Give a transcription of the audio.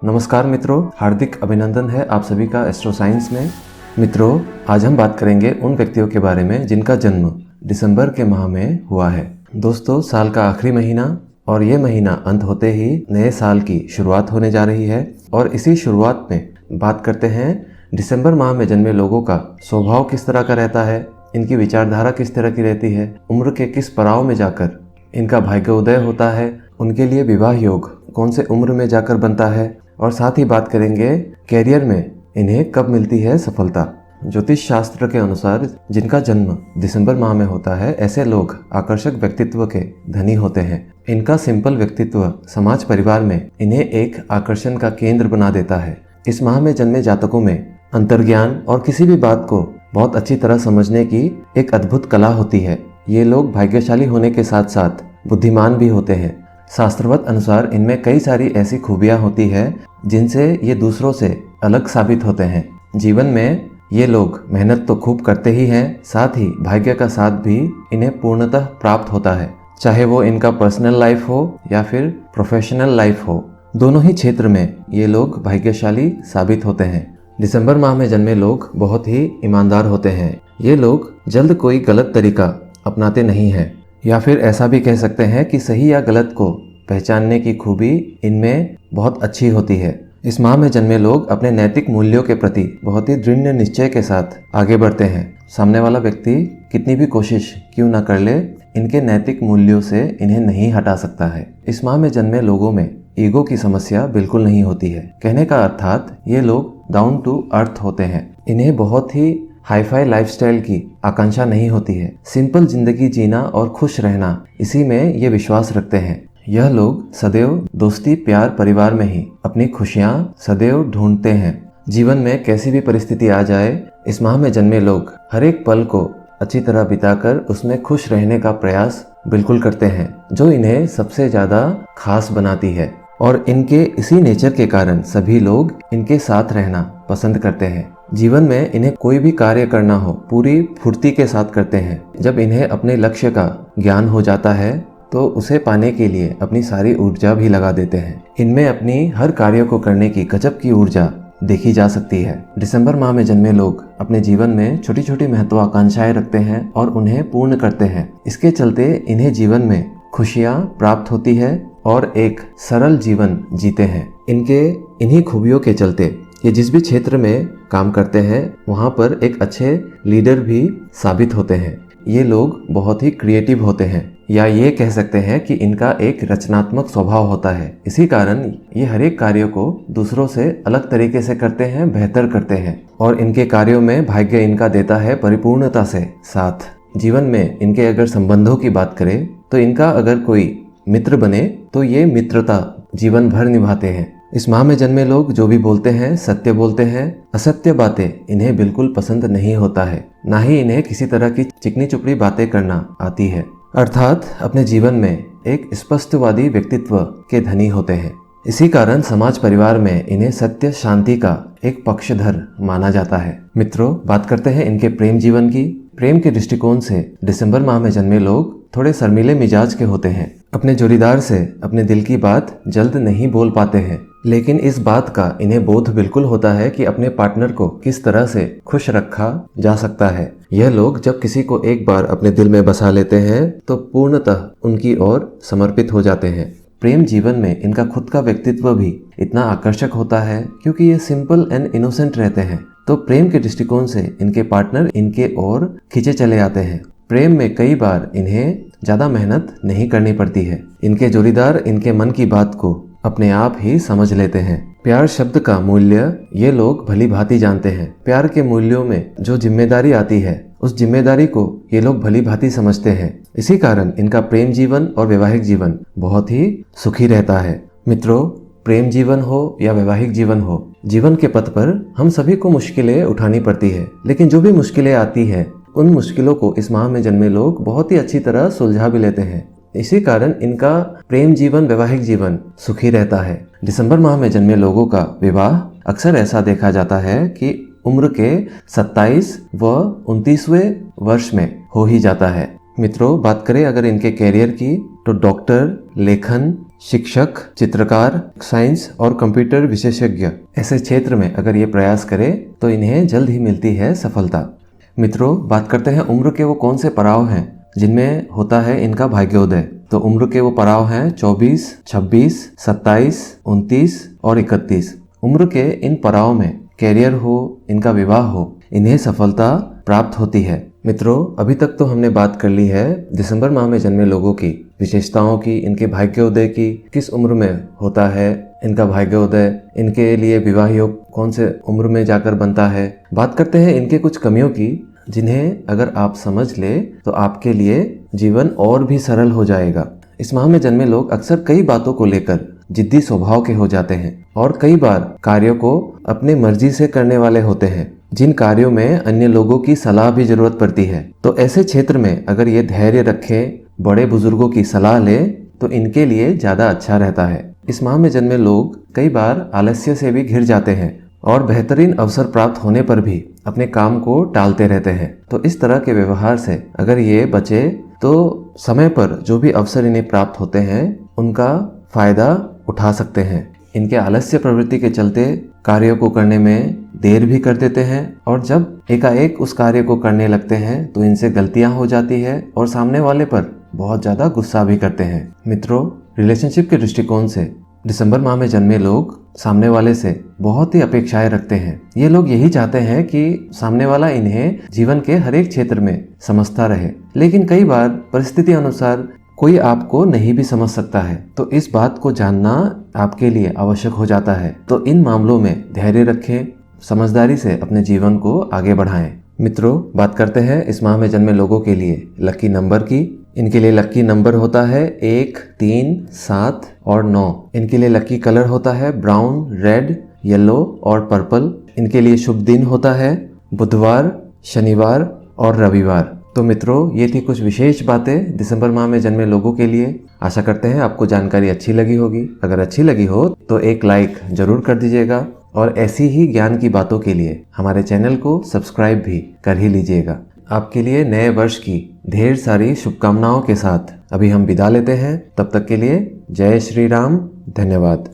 नमस्कार मित्रों, हार्दिक अभिनंदन है आप सभी का एस्ट्रो साइंस में। मित्रों, आज हम बात करेंगे उन व्यक्तियों के बारे में जिनका जन्म दिसंबर के माह में हुआ है। दोस्तों, साल का आखिरी महीना और ये महीना अंत होते ही नए साल की शुरुआत होने जा रही है और इसी शुरुआत में बात करते हैं दिसंबर माह में जन्मे लोगों का स्वभाव किस तरह का रहता है, इनकी विचारधारा किस तरह की रहती है, उम्र के किस पड़ाव में जाकर इनका भाग्योदय होता है, उनके लिए विवाह योग कौन से उम्र में जाकर बनता है और साथ ही बात करेंगे कैरियर में इन्हें कब मिलती है सफलता। ज्योतिष शास्त्र के अनुसार जिनका जन्म दिसंबर माह में होता है, ऐसे लोग आकर्षक व्यक्तित्व के धनी होते हैं। इनका सिंपल व्यक्तित्व समाज परिवार में इन्हें एक आकर्षण का केंद्र बना देता है। इस माह में जन्मे जातकों में अंतर्ज्ञान और किसी भी बात को बहुत अच्छी तरह समझने की एक अद्भुत कला होती है। ये लोग भाग्यशाली होने के साथ साथ बुद्धिमान भी होते हैं। शास्त्रवत अनुसार इनमें कई सारी ऐसी खूबियां होती है जिनसे ये दूसरों से अलग साबित होते हैं। जीवन में ये लोग मेहनत तो खूब करते ही हैं, साथ ही भाग्य का साथ भी इन्हें पूर्णतः प्राप्त होता है। चाहे वो इनका पर्सनल लाइफ हो या फिर प्रोफेशनल लाइफ हो, दोनों ही क्षेत्र में ये लोग भाग्यशाली साबित होते हैं। दिसंबर माह में जन्मे लोग बहुत ही ईमानदार होते हैं। ये लोग जल्द कोई गलत तरीका अपनाते नहीं हैं, या फिर ऐसा भी कह सकते हैं कि सही या गलत को पहचानने की खूबी इनमें बहुत अच्छी होती है। इस माह में जन्मे लोग अपने नैतिक मूल्यों के प्रति बहुत ही दृढ़ निश्चय के साथ आगे बढ़ते हैं। सामने वाला व्यक्ति कितनी भी कोशिश क्यों न कर ले, इनके नैतिक मूल्यों से इन्हें नहीं हटा सकता है। इस माह में जन्मे लोगों में ईगो की समस्या बिल्कुल नहीं होती है। कहने का अर्थात ये लोग डाउन टू अर्थ होते हैं। इन्हें बहुत ही हाईफाई लाइफस्टाइल की आकांक्षा नहीं होती है। सिंपल जिंदगी जीना और खुश रहना, इसी में ये विश्वास रखते हैं। यह लोग सदैव दोस्ती प्यार परिवार में ही अपनी खुशियाँ सदैव ढूंढते हैं। जीवन में कैसी भी परिस्थिति आ जाए, इस माह में जन्मे लोग हर एक पल को अच्छी तरह बिताकर उसमें खुश रहने का प्रयास बिल्कुल करते हैं, जो इन्हें सबसे ज्यादा खास बनाती है। और इनके इसी नेचर के कारण सभी लोग इनके साथ रहना पसंद करते हैं। जीवन में इन्हें कोई भी कार्य करना हो, पूरी फुर्ती के साथ करते हैं। जब इन्हें अपने लक्ष्य का ज्ञान हो जाता है तो उसे पाने के लिए अपनी सारी ऊर्जा भी लगा देते हैं। इनमें अपनी हर कार्य को करने की गजब की ऊर्जा देखी जा सकती है। दिसंबर माह में जन्मे लोग अपने जीवन में छोटी छोटी महत्वाकांक्षाएं रखते हैं और उन्हें पूर्ण करते हैं। इसके चलते इन्हें जीवन में खुशियां प्राप्त होती है और एक सरल जीवन जीते हैं। इनके इन्हीं खूबियों के चलते ये जिस भी क्षेत्र में काम करते हैं वहाँ पर एक अच्छे लीडर भी साबित होते हैं। ये लोग बहुत ही क्रिएटिव होते हैं, या ये कह सकते हैं कि इनका एक रचनात्मक स्वभाव होता है। इसी कारण ये हर एक कार्य को दूसरों से अलग तरीके से करते हैं, बेहतर करते हैं और इनके कार्यों में भाग्य इनका देता है परिपूर्णता से साथ। जीवन में इनके अगर संबंधों की बात करें तो इनका अगर कोई मित्र बने तो ये मित्रता जीवन भर निभाते हैं। इस माह में जन्मे लोग जो भी बोलते हैं सत्य बोलते हैं। असत्य बातें इन्हें बिल्कुल पसंद नहीं होता है, ना ही इन्हें किसी तरह की चिकनी चुपड़ी बातें करना आती है। अर्थात अपने जीवन में एक स्पष्टवादी व्यक्तित्व के धनी होते हैं। इसी कारण समाज परिवार में इन्हें सत्य शांति का एक पक्षधर माना जाता है। मित्रों, बात करते हैं इनके प्रेम जीवन की। प्रेम के दृष्टिकोण से दिसंबर माह में जन्मे लोग थोड़े शर्मीले मिजाज के होते हैं। अपने जोड़ीदार से अपने दिल की बात जल्द नहीं बोल पाते हैं, लेकिन इस बात का इन्हें बोध बिल्कुल होता है कि अपने पार्टनर को किस तरह से खुश रखा जा सकता है। यह लोग जब किसी को एक बार अपने दिल में बसा लेते हैं तो पूर्णतः उनकी ओर समर्पित हो जाते हैं। प्रेम जीवन में इनका खुद का व्यक्तित्व भी इतना आकर्षक होता है क्योंकि ये सिंपल एंड इनोसेंट रहते हैं। तो प्रेम के दृष्टिकोण से इनके पार्टनर इनके ओर खींचे चले आते हैं। प्रेम में कई बार इन्हें ज्यादा मेहनत नहीं करनी पड़ती है। इनके जोड़ीदार इनके मन की बात को अपने आप ही समझ लेते हैं। प्यार शब्द का मूल्य ये लोग भली भांति जानते हैं। प्यार के मूल्यों में जो जिम्मेदारी आती है, उस जिम्मेदारी को ये लोग भली भांति समझते हैं। इसी कारण इनका प्रेम जीवन और वैवाहिक जीवन बहुत ही सुखी रहता है। मित्रों, प्रेम जीवन हो या वैवाहिक जीवन हो, जीवन के पथ पर हम सभी को मुश्किलें उठानी पड़ती है, लेकिन जो भी मुश्किलें आती है उन मुश्किलों को इस माह में जन्मे लोग बहुत ही अच्छी तरह सुलझा भी लेते हैं। इसी कारण इनका प्रेम जीवन वैवाहिक जीवन सुखी रहता है। दिसंबर माह में जन्मे लोगों का विवाह अक्सर ऐसा देखा जाता है कि उम्र के 27 व 29वें वर्ष में हो ही जाता है। मित्रों, बात करें अगर इनके कैरियर की तो डॉक्टर, लेखन, शिक्षक, चित्रकार, साइंस और कंप्यूटर विशेषज्ञ ऐसे क्षेत्र में अगर ये प्रयास करें तो इन्हें जल्द ही मिलती है सफलता। मित्रों, बात करते हैं उम्र के वो कौन से पड़ाव हैं जिनमें होता है इनका भाग्योदय। तो उम्र के वो पड़ाव हैं 24, 26, 27, 29 और 31। उम्र के इन पड़ाव में कैरियर हो, इनका विवाह हो, इन्हें सफलता प्राप्त होती है। मित्रों, अभी तक तो हमने बात कर ली है दिसंबर माह में जन्मे लोगों की विशेषताओं की, इनके भाग्योदय की, किस उम्र में होता है इनका भाग्योदय, इनके लिए विवाह योग कौन से उम्र में जाकर बनता है। बात करते हैं इनके कुछ कमियों की जिन्हें अगर आप समझ ले तो आपके लिए जीवन और भी सरल हो जाएगा। इस माह में जन्मे लोग अक्सर कई बातों को लेकर जिद्दी स्वभाव के हो जाते हैं और कई बार कार्यों को अपनी मर्जी से करने वाले होते हैं, जिन कार्यों में अन्य लोगों की सलाह भी जरूरत पड़ती है। तो ऐसे क्षेत्र में अगर ये धैर्य रखें, बड़े बुजुर्गों की सलाह ले तो इनके लिए ज्यादा अच्छा रहता है। इस माह में जन्मे लोग कई बार आलस्य से भी घिर जाते हैं और बेहतरीन अवसर प्राप्त होने पर भी अपने काम को टालते रहते हैं। तो इस तरह के व्यवहार से अगर ये बचे तो समय पर जो भी अवसर इन्हें प्राप्त होते हैं उनका फायदा उठा सकते हैं। इनके आलस्य प्रवृत्ति के चलते कार्यों को करने में देर भी कर देते हैं और जब एकाएक उस कार्य को करने लगते हैं तो इनसे गलतियां हो जाती है और सामने वाले पर बहुत ज्यादा गुस्सा भी करते हैं। मित्रों, रिलेशनशिप के दृष्टिकोण से दिसंबर माह में जन्मे लोग सामने वाले से बहुत ही अपेक्षाएं रखते हैं। ये लोग यही चाहते हैं कि सामने वाला इन्हें जीवन के हर एक क्षेत्र में समझता रहे, लेकिन कई बार परिस्थिति अनुसार कोई आपको नहीं भी समझ सकता है। तो इस बात को जानना आपके लिए आवश्यक हो जाता है। तो इन मामलों में धैर्य रखें, समझदारी से अपने जीवन को आगे बढ़ाएं। मित्रों, बात करते हैं इस माह में जन्मे लोगों के लिए लकी नंबर की। इनके लिए लकी नंबर होता है 1, 3, 7 और 9। इनके लिए लकी कलर होता है ब्राउन, रेड, येलो और पर्पल। इनके लिए शुभ दिन होता है बुधवार, शनिवार और रविवार। तो मित्रों, ये थी कुछ विशेष बातें दिसंबर माह में जन्मे लोगों के लिए। आशा करते हैं आपको जानकारी अच्छी लगी होगी। अगर अच्छी लगी हो तो एक लाइक जरूर कर दीजिएगा और ऐसी ही ज्ञान की बातों के लिए हमारे चैनल को सब्सक्राइब भी कर ही लीजिएगा। आपके लिए नए वर्ष की ढेर सारी शुभकामनाओं के साथ अभी हम विदा लेते हैं। तब तक के लिए जय श्री राम, धन्यवाद।